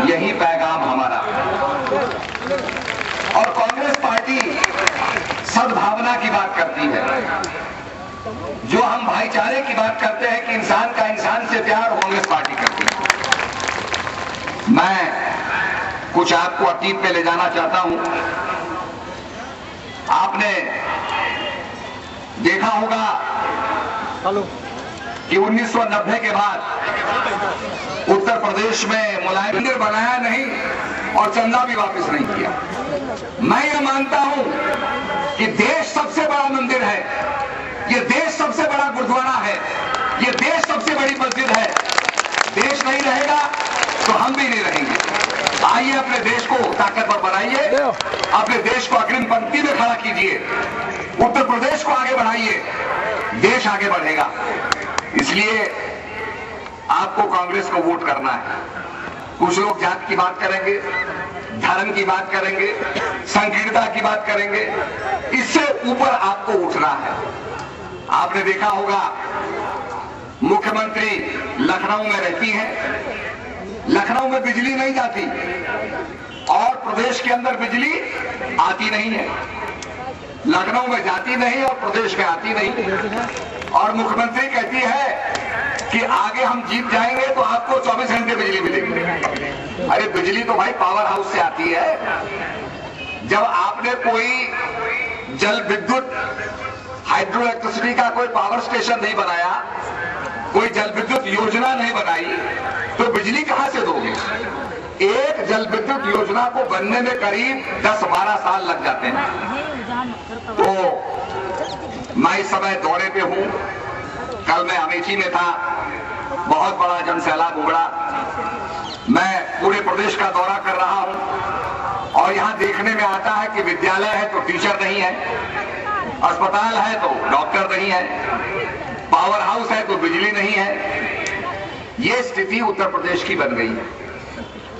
यही पैगाम हमारा। और कांग्रेस पार्टी सद्भावना की बात करती है, जो हम भाईचारे की बात करते हैं कि इंसान का इंसान से प्यार, कांग्रेस पार्टी करती है। मैं कुछ आपको अतीत में ले जाना चाहता हूं। आपने देखा होगा कि 1990 के बाद उत्तर प्रदेश में मुलायम मंदिर बनाया नहीं और चंदा भी वापस नहीं किया। मैं ये मानता हूं कि देश सबसे बड़ा मंदिर है, ये देश सबसे बड़ा गुरुद्वारा है, ये देश सबसे बड़ी मस्जिद है। देश नहीं रहेगा तो हम भी नहीं रहेंगे। आइए अपने देश को ताकतवर बनाइए, अपने देश को अग्रिम पंक्ति में खड़ा कीजिए, उत्तर प्रदेश को आगे बढ़ाइए, देश आगे बढ़ेगा। इसलिए आपको कांग्रेस को वोट करना है। कुछ लोग जात की बात करेंगे, धर्म की बात करेंगे, संकीर्णता की बात करेंगे, इससे ऊपर आपको उठना है। आपने देखा होगा मुख्यमंत्री लखनऊ में रहती हैं, लखनऊ में बिजली नहीं जाती और प्रदेश के अंदर बिजली आती नहीं है। लखनऊ में जाती नहीं और प्रदेश में आती नहीं, और मुख्यमंत्री कहती है कि आगे हम जीत जाएंगे तो आपको 24 घंटे बिजली मिलेगी। अरे बिजली तो भाई पावर हाउस से आती है। जब आपने कोई जल विद्युत हाइड्रो इलेक्ट्रिसिटी का कोई पावर स्टेशन नहीं बनाया, कोई जल विद्युत योजना नहीं बनाई, तो बिजली कहां से दोगे? एक जल विद्युत योजना को बनने में करीब 10-12 साल लग जाते हैं। तो मैं इस समय दौरे पे हूं। कल मैं अमेठी में था, बहुत बड़ा जनसैलाब उमड़ा। मैं पूरे प्रदेश का दौरा कर रहा हूं और यहां देखने में आता है कि विद्यालय है तो टीचर नहीं है, अस्पताल है तो डॉक्टर नहीं है, पावर हाउस है तो बिजली नहीं है। ये स्थिति उत्तर प्रदेश की बन गई है।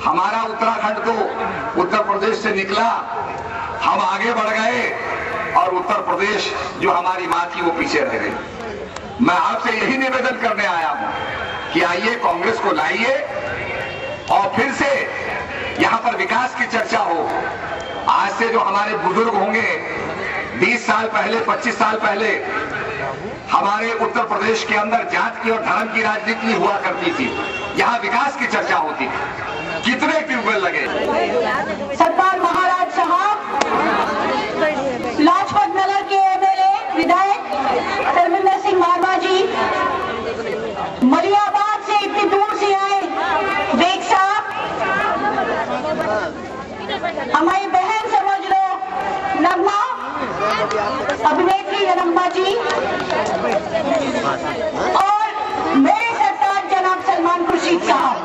हमारा उत्तराखंड तो उत्तर प्रदेश से निकला, हम आगे बढ़ गए और उत्तर प्रदेश जो हमारी मां थी वो पीछे रह गई। मैं आपसे यही निवेदन करने आया हूं कि आइए कांग्रेस को लाइए और फिर से यहां पर विकास की चर्चा हो। आज से जो हमारे बुजुर्ग होंगे, 20 साल पहले, 25 साल पहले हमारे उत्तर प्रदेश के अंदर जात की और धर्म की राजनीति हुआ करती थी, यहां विकास की चर्चा होती थी। कितने ट्यूबवेल लगे? सरदार महाराज साहब, लाजपत नगर के एमएलए विधायक धर्मेंद्र सिंह मारवा जी, मलियाबाद से इतनी दूर से आए बेग साहब, हमारी बहन समझ लो नगमा, अभिनेत्री रंबा जी, और मेरे सरदार जनाब सलमान खुर्शीद साहब।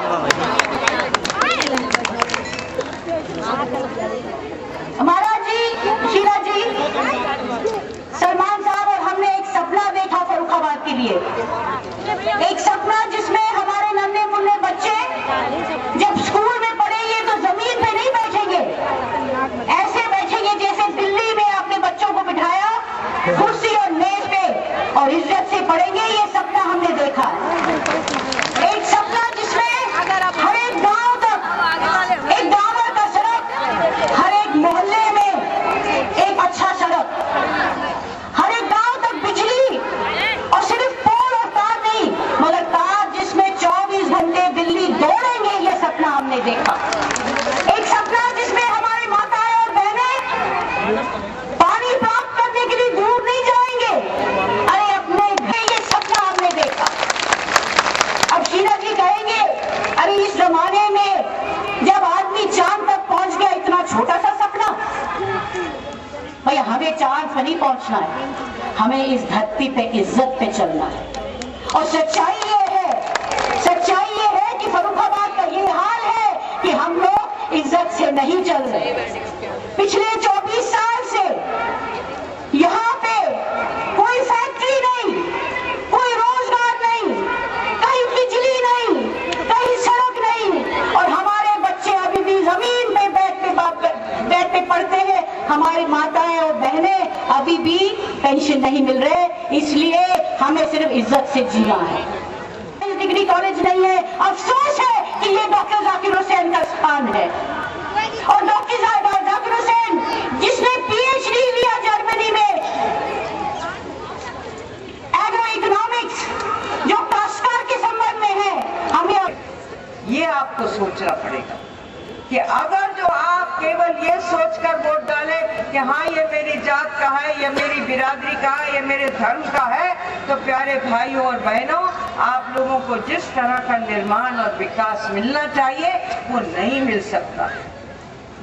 हमारा जी, शीला जी, सलमान साहब और हमने एक सपना देखा फर्रुखाबाद के लिए, एक सपना जिसमें हमारे नन्हे मुन्ने बच्चे जब स्कूल में पढ़ेंगे तो जमीन पे नहीं बैठेंगे, ऐसे बैठेंगे जैसे दिल्ली में आपने बच्चों को बिठाया कुर्सी और मेज पे, और इज्जत से पढ़ेंगे। ये सपना हमने देखा। एक सपना जिसमें हर एक गांव तक एक डामर का सड़क, हर एक मोहल्ले में एक अच्छा सड़क, हर एक गांव तक बिजली, और सिर्फ पोल और तार नहीं मगर तार जिसमें 24 घंटे दिल्ली दौड़ेंगे। ये सपना हमने देखा। एक सपना जिसमें हमारी माताएं और बहनें पानी प्राप्त करने के लिए दूर नहीं जाएंगे, अरे अपने घर। ये सपना हमने देखा। अब शीला जी कहेंगे अरे इस जमाने में जब आदमी चांद तक पहुंच गया, इतना छोटा सा सपना। भाई हमें चांद पर नहीं पहुंचना है, हमें इस धरती पे इज्जत पे चलना है। और सच्चाई ये है कि फर्रुखाबाद का ये हाल है कि हम लोग इज्जत से नहीं चल रहे। पिछले 24 साल से यहाँ पे कोई फैक्ट्री नहीं, कोई रोजगार नहीं, कहीं बिजली नहीं, कहीं सड़क नहीं, और हमारे बच्चे अभी भी जमीन पे बैठ के पढ़ते हैं। हमारी माताएं और बहनें अभी भी पेंशन नहीं मिल रहे। इसलिए हमें सिर्फ इज्जत से जीना है। डिग्री कॉलेज नहीं है। अफसोस है कि ये डॉक्टर जाकिर हुसैन का इंसान है। और डॉक्टर साहिबा जाकिर हुसैन जिसने PhD लिया जर्मनी में एग्रो इकोनॉमिक्स, जो पुरस्कार के संबंध में है, हमें ये आपको सोचना पड़ेगा कि अगर जो आप केवल ये सोचकर वोट डालें कि हाँ ये मेरी जात का है, ये मेरी बिरादरी का है, ये मेरे धर्म का है, तो प्यारे भाइयों और बहनों, आप लोगों को जिस तरह का निर्माण और विकास मिलना चाहिए वो नहीं मिल सकता।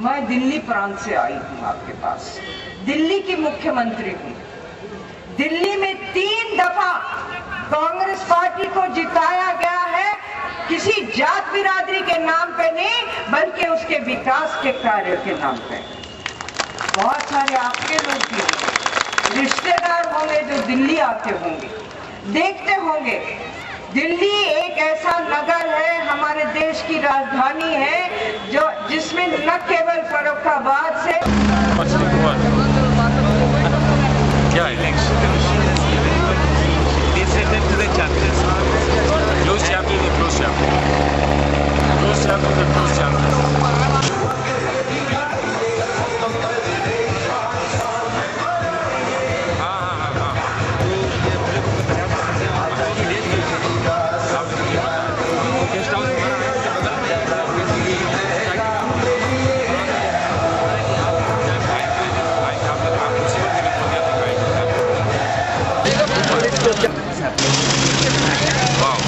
मैं दिल्ली प्रांत से आई हूँ आपके पास, दिल्ली की मुख्यमंत्री हूँ। दिल्ली में 3 दफा कांग्रेस पार्टी को जिताया गया है, किसी जात बिरादरी के नाम पे नहीं बल्कि उसके विकास के कार्य के नाम पे। बहुत सारे आपके लोग भी रिश्तेदार होंगे जो दिल्ली आते होंगे, देखते होंगे। दिल्ली एक ऐसा नगर है, हमारे देश की राजधानी है, जो जिसमें न केवल फर्रुखाबाद से क्या है